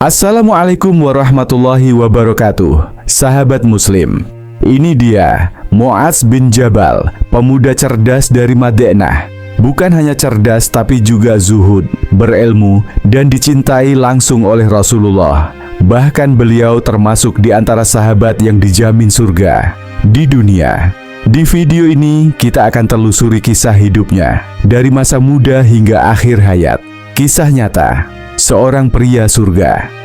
Assalamualaikum warahmatullahi wabarakatuh. Sahabat Muslim, ini dia Mu'adz bin Jabal, pemuda cerdas dari Madinah. Bukan hanya cerdas tapi juga zuhud, berilmu, dan dicintai langsung oleh Rasulullah. Bahkan beliau termasuk di antara sahabat yang dijamin surga di dunia. Di video ini kita akan telusuri kisah hidupnya dari masa muda hingga akhir hayat. Kisah nyata seorang pria surga.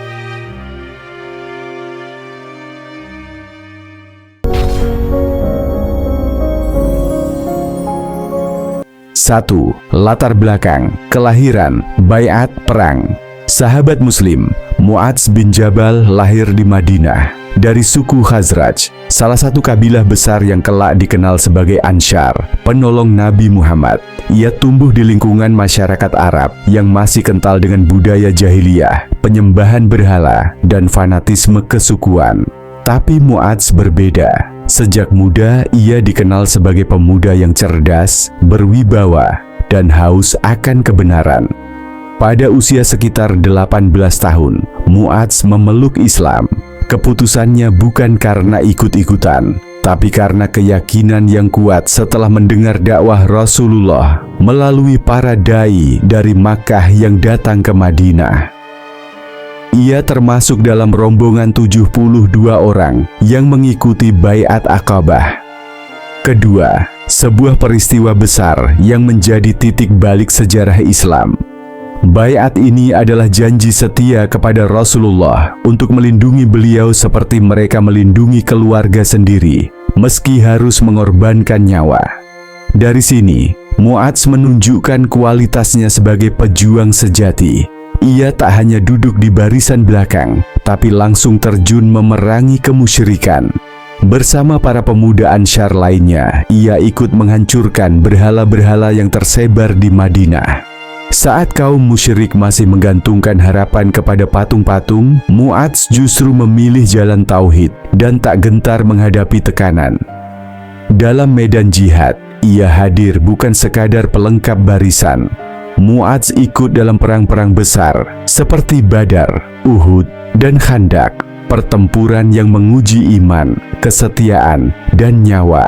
1. Latar belakang, kelahiran, baiat, perang. Sahabat Muslim, Mu'adz bin Jabal lahir di Madinah dari suku Khazraj, salah satu kabilah besar yang kelak dikenal sebagai Ansyar, penolong Nabi Muhammad. Ia tumbuh di lingkungan masyarakat Arab yang masih kental dengan budaya jahiliyah, penyembahan berhala, dan fanatisme kesukuan. Tapi Mu'adz berbeda. Sejak muda, ia dikenal sebagai pemuda yang cerdas, berwibawa, dan haus akan kebenaran. Pada usia sekitar 18 tahun, Mu'adz memeluk Islam. Keputusannya bukan karena ikut-ikutan, tapi karena keyakinan yang kuat setelah mendengar dakwah Rasulullah melalui para dai dari Makkah yang datang ke Madinah. Ia termasuk dalam rombongan 72 orang yang mengikuti Baiat Aqabah. Kedua, sebuah peristiwa besar yang menjadi titik balik sejarah Islam. Baiat ini adalah janji setia kepada Rasulullah untuk melindungi beliau seperti mereka melindungi keluarga sendiri, meski harus mengorbankan nyawa. Dari sini, Mu'adz menunjukkan kualitasnya sebagai pejuang sejati. Ia tak hanya duduk di barisan belakang, tapi langsung terjun memerangi kemusyrikan. Bersama para pemuda Ansyar lainnya, ia ikut menghancurkan berhala-berhala yang tersebar di Madinah. Saat kaum musyrik masih menggantungkan harapan kepada patung-patung, Mu'adz justru memilih jalan tauhid dan tak gentar menghadapi tekanan. Dalam medan jihad, ia hadir bukan sekadar pelengkap barisan. Mu'adz ikut dalam perang-perang besar seperti Badar, Uhud, dan Khandak, pertempuran yang menguji iman, kesetiaan, dan nyawa.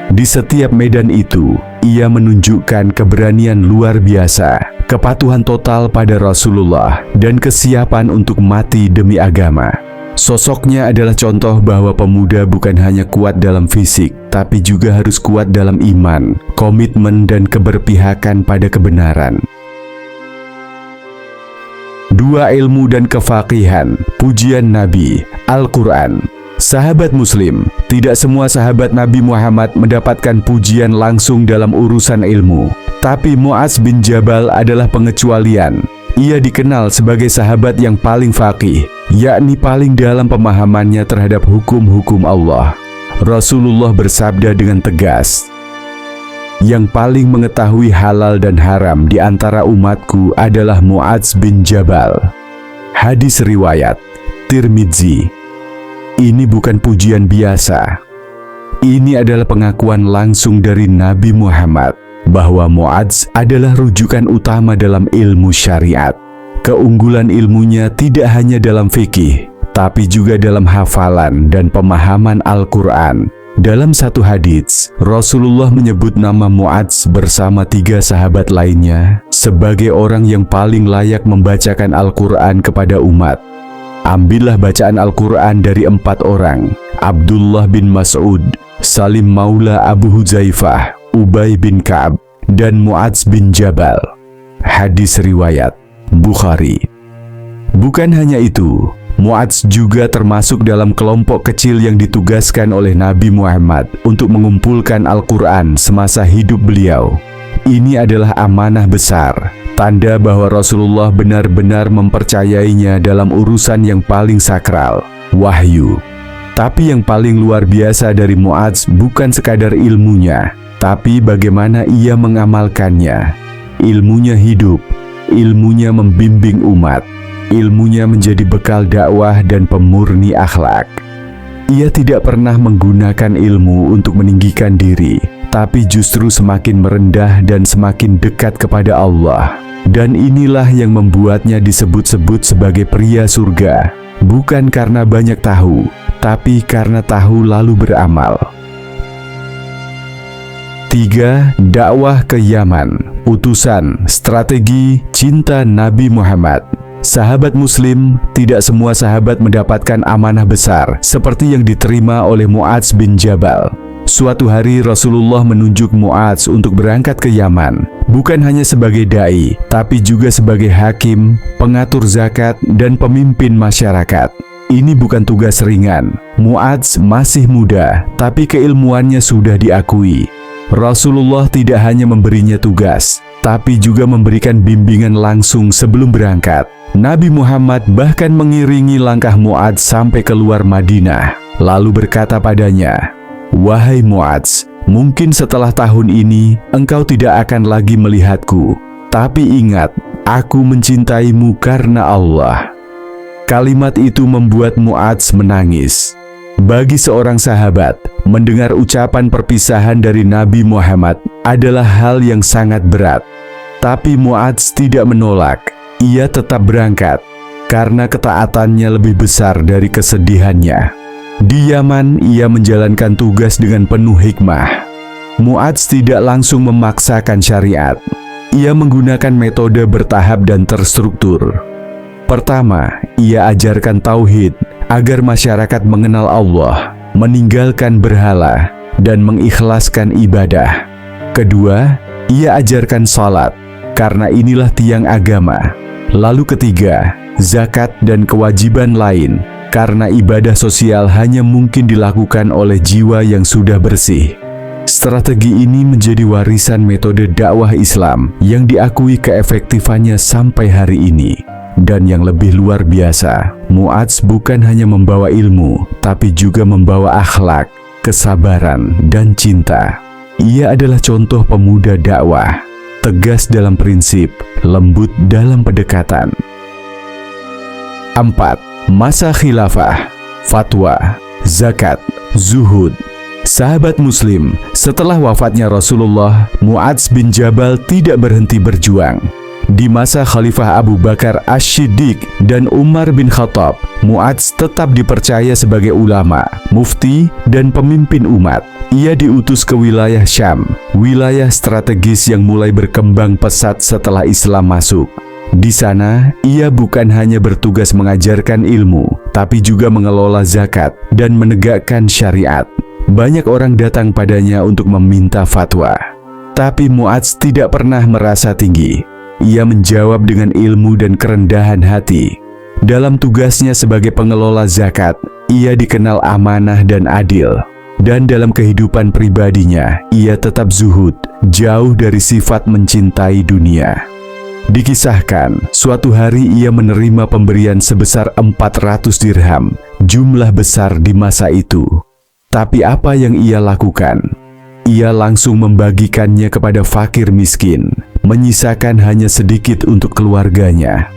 Di setiap medan itu, ia menunjukkan keberanian luar biasa, kepatuhan total pada Rasulullah, dan kesiapan untuk mati demi agama. Sosoknya adalah contoh bahwa pemuda bukan hanya kuat dalam fisik, tapi juga harus kuat dalam iman, komitmen, dan keberpihakan pada kebenaran. 2. Ilmu dan kefaqihan, pujian Nabi, Al-Quran. Sahabat Muslim, tidak semua sahabat Nabi Muhammad mendapatkan pujian langsung dalam urusan ilmu. Tapi Mu'adz bin Jabal adalah pengecualian. Ia dikenal sebagai sahabat yang paling faqih, yakni paling dalam pemahamannya terhadap hukum-hukum Allah. Rasulullah bersabda dengan tegas, "Yang paling mengetahui halal dan haram di antara umatku adalah Mu'adz bin Jabal." Hadis riwayat Tirmidzi. Ini bukan pujian biasa. Ini adalah pengakuan langsung dari Nabi Muhammad bahwa Mu'adz adalah rujukan utama dalam ilmu syariat. Keunggulan ilmunya tidak hanya dalam fikih, tapi juga dalam hafalan dan pemahaman Al-Quran. Dalam satu hadits, Rasulullah menyebut nama Mu'adz bersama 3 sahabat lainnya sebagai orang yang paling layak membacakan Al-Quran kepada umat. Ambillah bacaan Al-Quran dari 4 orang, Abdullah bin Mas'ud, Salim Maula Abu Huzaifah, Ubay bin Ka'ab, dan Mu'adz bin Jabal. Hadis riwayat Bukhari. Bukan hanya itu, Mu'adz juga termasuk dalam kelompok kecil yang ditugaskan oleh Nabi Muhammad untuk mengumpulkan Al-Quran semasa hidup beliau. Ini adalah amanah besar, tanda bahwa Rasulullah benar-benar mempercayainya dalam urusan yang paling sakral, wahyu. Tapi yang paling luar biasa dari Mu'adz bukan sekadar ilmunya, tapi bagaimana ia mengamalkannya. Ilmunya hidup, ilmunya membimbing umat, ilmunya menjadi bekal dakwah dan pemurni akhlak. Ia tidak pernah menggunakan ilmu untuk meninggikan diri, tapi justru semakin merendah dan semakin dekat kepada Allah. Dan inilah yang membuatnya disebut-sebut sebagai pria surga, bukan karena banyak tahu, tapi karena tahu lalu beramal. 3. Dakwah ke Yaman. Utusan, strategi, cinta Nabi Muhammad. Sahabat Muslim, tidak semua sahabat mendapatkan amanah besar seperti yang diterima oleh Mu'adz bin Jabal. Suatu hari Rasulullah menunjuk Mu'adz untuk berangkat ke Yaman, bukan hanya sebagai dai, tapi juga sebagai hakim, pengatur zakat, dan pemimpin masyarakat. Ini bukan tugas ringan. Mu'adz masih muda, tapi keilmuannya sudah diakui. Rasulullah tidak hanya memberinya tugas, tapi juga memberikan bimbingan langsung sebelum berangkat. Nabi Muhammad bahkan mengiringi langkah Mu'adz sampai keluar Madinah, lalu berkata padanya, "Wahai Mu'adz, mungkin setelah tahun ini engkau tidak akan lagi melihatku, tapi ingat, aku mencintaimu karena Allah." Kalimat itu membuat Mu'adz menangis. Bagi seorang sahabat, mendengar ucapan perpisahan dari Nabi Muhammad adalah hal yang sangat berat. Tapi Mu'adz tidak menolak. Ia tetap berangkat karena ketaatannya lebih besar dari kesedihannya. Di Yaman, ia menjalankan tugas dengan penuh hikmah. Mu'adz tidak langsung memaksakan syariat. Ia menggunakan metode bertahap dan terstruktur. Pertama, ia ajarkan tauhid agar masyarakat mengenal Allah, meninggalkan berhala, dan mengikhlaskan ibadah. Kedua, ia ajarkan salat, karena inilah tiang agama. Lalu ketiga, zakat dan kewajiban lain, karena ibadah sosial hanya mungkin dilakukan oleh jiwa yang sudah bersih. Strategi ini menjadi warisan metode dakwah Islam yang diakui keefektifannya sampai hari ini. Dan yang lebih luar biasa, Mu'adz bukan hanya membawa ilmu, tapi juga membawa akhlak, kesabaran, dan cinta. Ia adalah contoh pemuda dakwah, tegas dalam prinsip, lembut dalam pendekatan. 4. Masa khilafah, fatwa, zakat, zuhud. Sahabat Muslim, setelah wafatnya Rasulullah, Mu'adz bin Jabal tidak berhenti berjuang. Di masa Khalifah Abu Bakar Asy-Syiddiq dan Umar bin Khattab, Mu'adz tetap dipercaya sebagai ulama, mufti, dan pemimpin umat. Ia diutus ke wilayah Syam, wilayah strategis yang mulai berkembang pesat setelah Islam masuk. Di sana, ia bukan hanya bertugas mengajarkan ilmu, tapi juga mengelola zakat dan menegakkan syariat. Banyak orang datang padanya untuk meminta fatwa. Tapi Mu'adz tidak pernah merasa tinggi. Ia menjawab dengan ilmu dan kerendahan hati. Dalam tugasnya sebagai pengelola zakat, ia dikenal amanah dan adil. Dan dalam kehidupan pribadinya, ia tetap zuhud, jauh dari sifat mencintai dunia. Dikisahkan, suatu hari ia menerima pemberian sebesar 400 dirham, jumlah besar di masa itu. Tapi apa yang ia lakukan? Ia langsung membagikannya kepada fakir miskin, menyisakan hanya sedikit untuk keluarganya.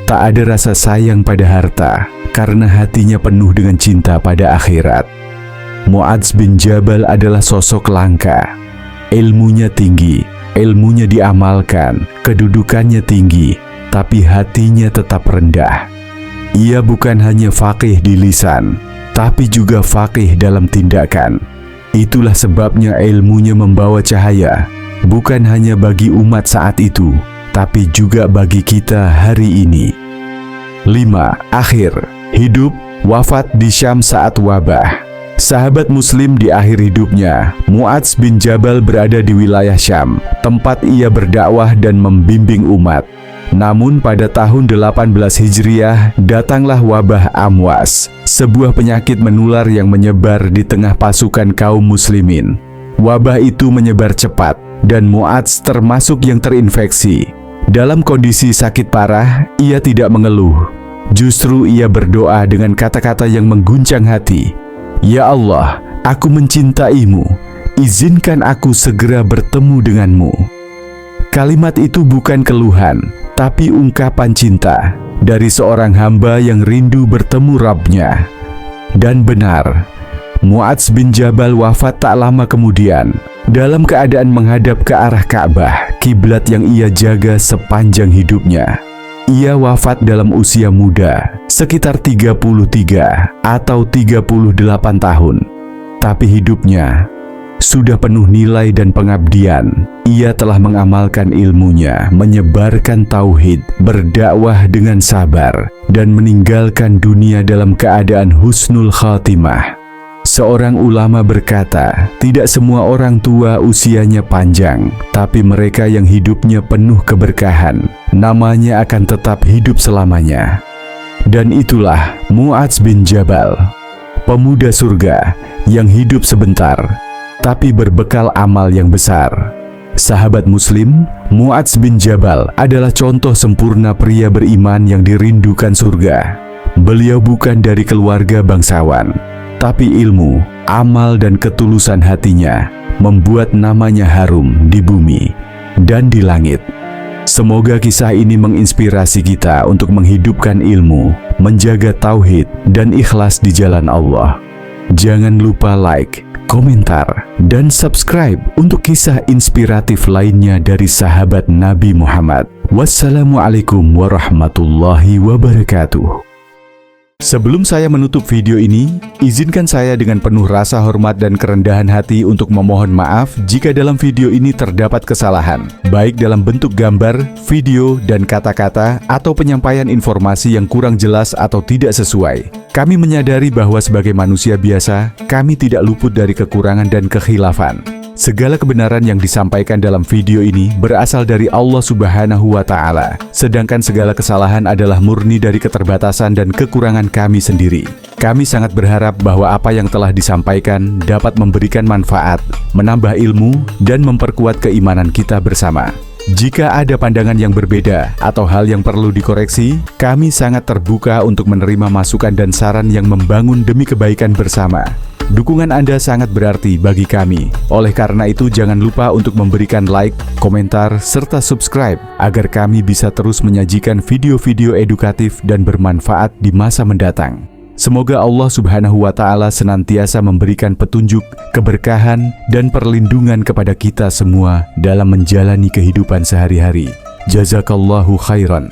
Tak ada rasa sayang pada harta, karena hatinya penuh dengan cinta pada akhirat. Mu'adz bin Jabal adalah sosok langka. Ilmunya tinggi, ilmunya diamalkan, kedudukannya tinggi, tapi hatinya tetap rendah. Ia bukan hanya faqih di lisan, tapi juga faqih dalam tindakan. Itulah sebabnya ilmunya membawa cahaya, bukan hanya bagi umat saat itu, tapi juga bagi kita hari ini. 5. Akhir hidup, wafat di Syam saat wabah. Sahabat Muslim di akhir hidupnya, Mu'adz bin Jabal berada di wilayah Syam, tempat ia berdakwah dan membimbing umat. Namun pada tahun 18 Hijriah, datanglah wabah Amwas, sebuah penyakit menular yang menyebar di tengah pasukan kaum muslimin. Wabah itu menyebar cepat, dan Mu'adz termasuk yang terinfeksi. Dalam kondisi sakit parah, ia tidak mengeluh. Justru ia berdoa dengan kata-kata yang mengguncang hati. "Ya Allah, aku mencintaimu. Izinkan aku segera bertemu denganmu." Kalimat itu bukan keluhan, tapi ungkapan cinta dari seorang hamba yang rindu bertemu Rabb-Nya. Dan benar, Mu'adz bin Jabal wafat tak lama kemudian dalam keadaan menghadap ke arah Ka'bah, kiblat yang ia jaga sepanjang hidupnya. Ia wafat dalam usia muda, sekitar 33 atau 38 tahun. Tapi hidupnya sudah penuh nilai dan pengabdian. Ia telah mengamalkan ilmunya, menyebarkan tauhid, berdakwah dengan sabar, dan meninggalkan dunia dalam keadaan husnul khatimah. Seorang ulama berkata, tidak semua orang tua usianya panjang, tapi mereka yang hidupnya penuh keberkahan, namanya akan tetap hidup selamanya. Dan itulah Mu'adz bin Jabal, pemuda surga yang hidup sebentar, tapi berbekal amal yang besar. Sahabat Muslim, Mu'adz bin Jabal adalah contoh sempurna pria beriman yang dirindukan surga. Beliau bukan dari keluarga bangsawan, tapi ilmu, amal dan ketulusan hatinya membuat namanya harum di bumi dan di langit. Semoga kisah ini menginspirasi kita untuk menghidupkan ilmu, menjaga tauhid, dan ikhlas di jalan Allah. Jangan lupa like, komentar, dan subscribe untuk kisah inspiratif lainnya dari sahabat Nabi Muhammad. Wassalamualaikum warahmatullahi wabarakatuh. Sebelum saya menutup video ini, izinkan saya dengan penuh rasa hormat dan kerendahan hati untuk memohon maaf jika dalam video ini terdapat kesalahan, baik dalam bentuk gambar, video, dan kata-kata, atau penyampaian informasi yang kurang jelas atau tidak sesuai. Kami menyadari bahwa sebagai manusia biasa, kami tidak luput dari kekurangan dan kekhilafan. Segala kebenaran yang disampaikan dalam video ini berasal dari Allah Subhanahu wa Ta'ala, sedangkan segala kesalahan adalah murni dari keterbatasan dan kekurangan kami sendiri. Kami sangat berharap bahwa apa yang telah disampaikan dapat memberikan manfaat, menambah ilmu, dan memperkuat keimanan kita bersama. Jika ada pandangan yang berbeda atau hal yang perlu dikoreksi, kami sangat terbuka untuk menerima masukan dan saran yang membangun demi kebaikan bersama. Dukungan Anda sangat berarti bagi kami. Oleh karena itu, jangan lupa untuk memberikan like, komentar, serta subscribe agar kami bisa terus menyajikan video-video edukatif dan bermanfaat di masa mendatang. Semoga Allah Subhanahu wa Ta'ala senantiasa memberikan petunjuk, keberkahan, dan perlindungan kepada kita semua dalam menjalani kehidupan sehari-hari. Jazakallahu khairan.